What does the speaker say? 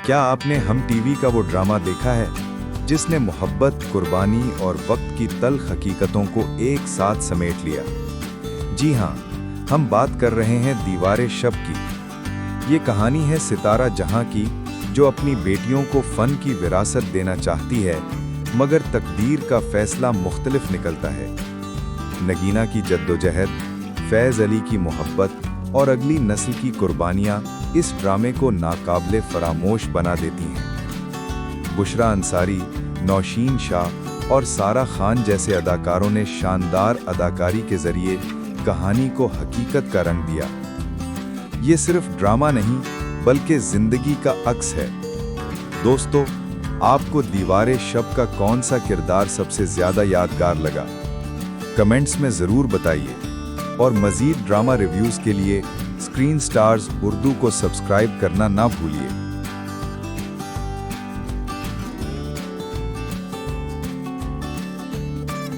क्या आपने हम टीवी का वो ड्रामा देखा है जिसने मोहब्बत, कुर्बानी और वक्त की तल्ख हकीकतों को एक साथ समेट लिया? जी हाँ, हम बात कर रहे हैं दीवारे शब की। ये कहानी है सितारा जहां की, जो अपनी बेटियों को फन की विरासत देना चाहती है, मगर तकदीर का फैसला मुख्तलिफ निकलता है। नगीना की जद्दोजहद, फैज़ अली की मोहब्बत और अगली नस्ल की कुर्बानियां इस ड्रामे को नाकाबिले फरामोश बना देती हैं। बुशरा अंसारी, नौशीन शाह और सारा खान जैसे अदाकारों ने शानदार अदाकारी के जरिए कहानी को हकीकत का रंग दिया। ये सिर्फ ड्रामा नहीं बल्कि जिंदगी का अक्स है। दोस्तों, आपको दीवारे शब का कौन सा किरदार सबसे ज्यादा यादगार लगा? कमेंट्स में जरूर बताइए और मजीद ड्रामा रिव्यूज के लिए स्क्रीन स्टार्स उर्दू को सब्सक्राइब करना ना भूलिए।